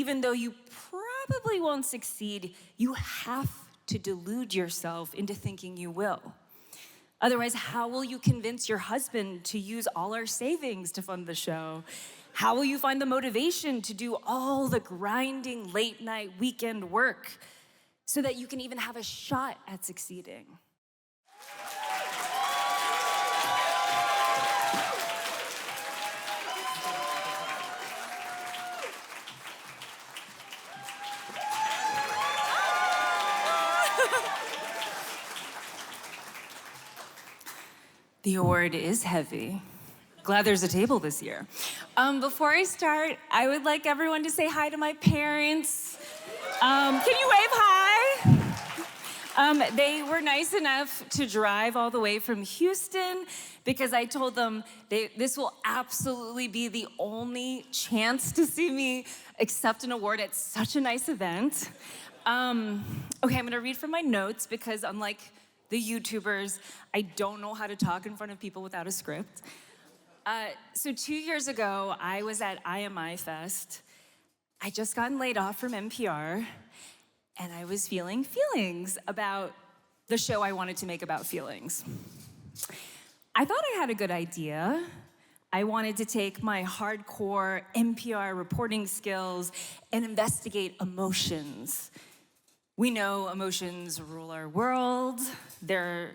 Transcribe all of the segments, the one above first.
even though you probably won't succeed, you have to delude yourself into thinking you will. Otherwise, how will you convince your husband to use all our savings to fund the show? How will you find the motivation to do all the grinding late night weekend work so that you can even have a shot at succeeding? The award is heavy. Glad there's a table this year. Before I start, I would like everyone to say hi to my parents. Can you wave hi? They were nice enough to drive all the way from Houston because I told them this will absolutely be the only chance to see me accept an award at such a nice event. Okay, I'm gonna read from my notes because unlike the YouTubers, I don't know how to talk in front of people without a script. So 2 years ago, I was at IMI Fest. I just gotten laid off from NPR, and I was feeling feelings about the show I wanted to make about feelings. I thought I had a good idea. I wanted to take my hardcore NPR reporting skills and investigate emotions. We know emotions rule our world. They're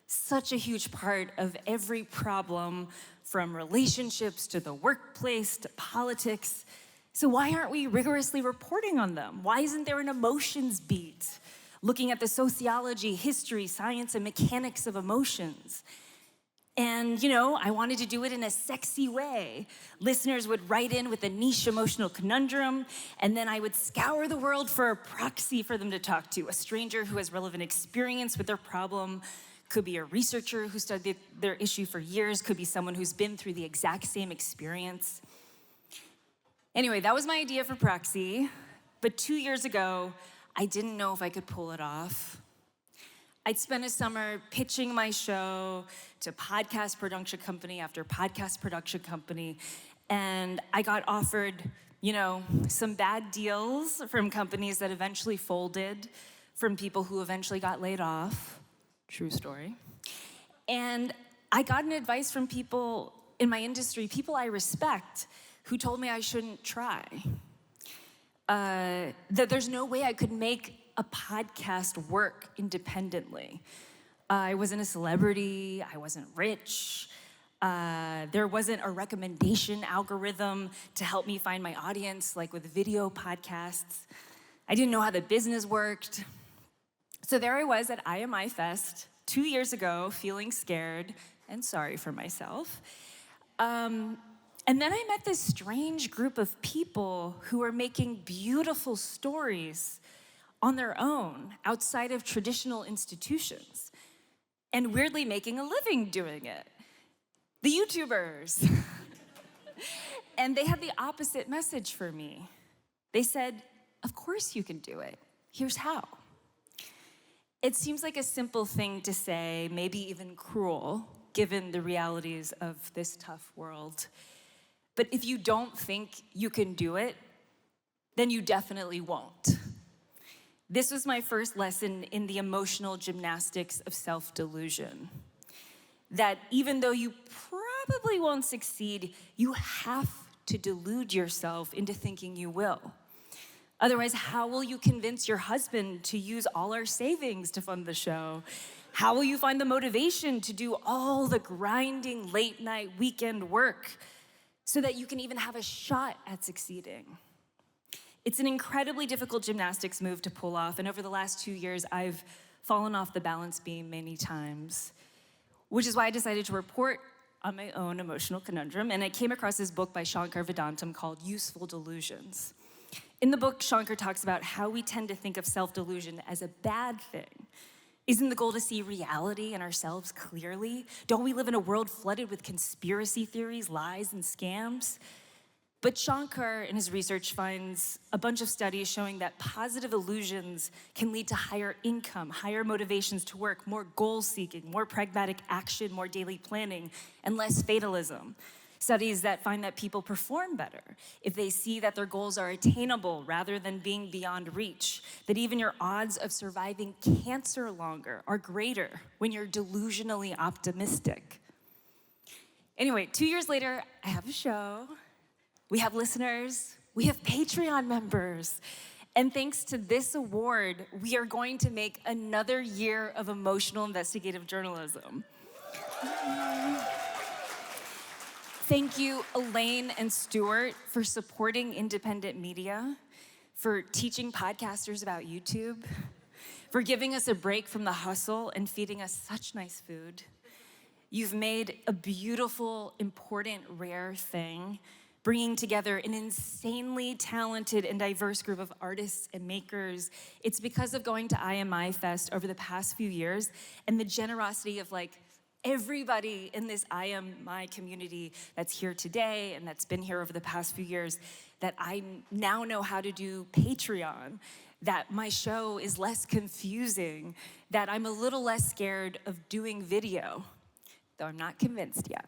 such a huge part of every problem, from relationships to the workplace to politics. So why aren't we rigorously reporting on them? Why isn't there an emotions beat, looking at the sociology, history, science, and mechanics of emotions? And, I wanted to do it in a sexy way. Listeners would write in with a niche emotional conundrum, and then I would scour the world for a proxy for them to talk to, a stranger who has relevant experience with their problem. Could be a researcher who studied their issue for years, could be someone who's been through the exact same experience. Anyway, that was my idea for Proxy, but 2 years ago, I didn't know if I could pull it off. I'd spent a summer pitching my show to podcast production company after podcast production company, and I got offered, some bad deals from companies that eventually folded, from people who eventually got laid off. True story. And I got an advice from people in my industry, people I respect, who told me I shouldn't try. That there's no way I could make a podcast work independently. I wasn't a celebrity, I wasn't rich, there wasn't a recommendation algorithm to help me find my audience, like with video podcasts. I didn't know how the business worked. So there I was at IMI Fest 2 years ago, feeling scared and sorry for myself. And then I met this strange group of people who were making beautiful stories on their own, outside of traditional institutions, and weirdly making a living doing it. The YouTubers. And they had the opposite message for me. They said, of course you can do it. Here's how. It seems like a simple thing to say, maybe even cruel, given the realities of this tough world. But if you don't think you can do it, then you definitely won't. This was my first lesson in the emotional gymnastics of self-delusion. That even though you probably won't succeed, you have to delude yourself into thinking you will. Otherwise, how will you convince your husband to use all our savings to fund the show? How will you find the motivation to do all the grinding late night weekend work so that you can even have a shot at succeeding? It's an incredibly difficult gymnastics move to pull off, and over the last 2 years, I've fallen off the balance beam many times, which is why I decided to report on my own emotional conundrum, and I came across this book by Shankar Vedantam called Useful Delusions. In the book, Shankar talks about how we tend to think of self-delusion as a bad thing. Isn't the goal to see reality and ourselves clearly? Don't we live in a world flooded with conspiracy theories, lies, and scams? But Shankar, in his research, finds a bunch of studies showing that positive illusions can lead to higher income, higher motivations to work, more goal-seeking, more pragmatic action, more daily planning, and less fatalism. Studies that find that people perform better if they see that their goals are attainable rather than being beyond reach. That even your odds of surviving cancer longer are greater when you're delusionally optimistic. Anyway, 2 years later, I have a show, we have listeners, we have Patreon members. And thanks to this award, we are going to make another year of emotional investigative journalism. Thank you, Elaine and Stuart, for supporting independent media, for teaching podcasters about YouTube, for giving us a break from the hustle and feeding us such nice food. You've made a beautiful, important, rare thing, bringing together an insanely talented and diverse group of artists and makers. It's because of going to IMI Fest over the past few years and the generosity of everybody in this IMI community that's here today and that's been here over the past few years that I now know how to do Patreon, that my show is less confusing, that I'm a little less scared of doing video, though I'm not convinced yet.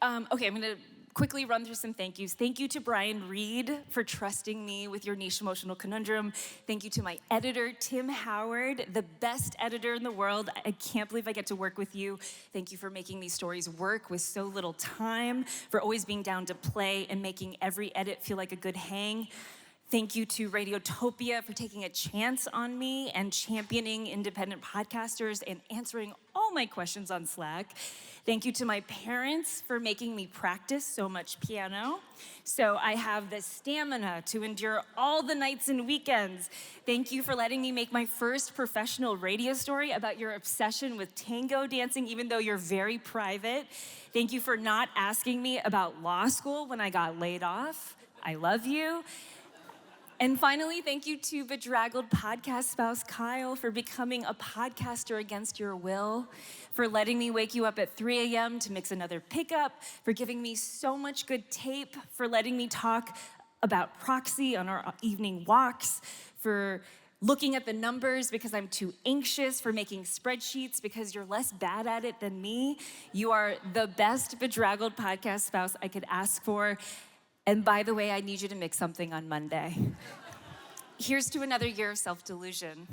Okay, I'm gonna quickly run through some thank yous. Thank you to Brian Reed for trusting me with your niche emotional conundrum. Thank you to my editor, Tim Howard, the best editor in the world. I can't believe I get to work with you. Thank you for making these stories work with so little time, for always being down to play and making every edit feel like a good hang. Thank you to Radiotopia for taking a chance on me and championing independent podcasters and answering all my questions on Slack. Thank you to my parents for making me practice so much piano, so I have the stamina to endure all the nights and weekends. Thank you for letting me make my first professional radio story about your obsession with tango dancing, even though you're very private. Thank you for not asking me about law school when I got laid off. I love you. And finally, thank you to bedraggled podcast spouse Kyle for becoming a podcaster against your will, for letting me wake you up at 3 a.m. to mix another pickup, for giving me so much good tape, for letting me talk about Proxy on our evening walks, for looking at the numbers because I'm too anxious, for making spreadsheets because you're less bad at it than me. You are the best bedraggled podcast spouse I could ask for. And by the way, I need you to mix something on Monday. Here's to another year of self-delusion.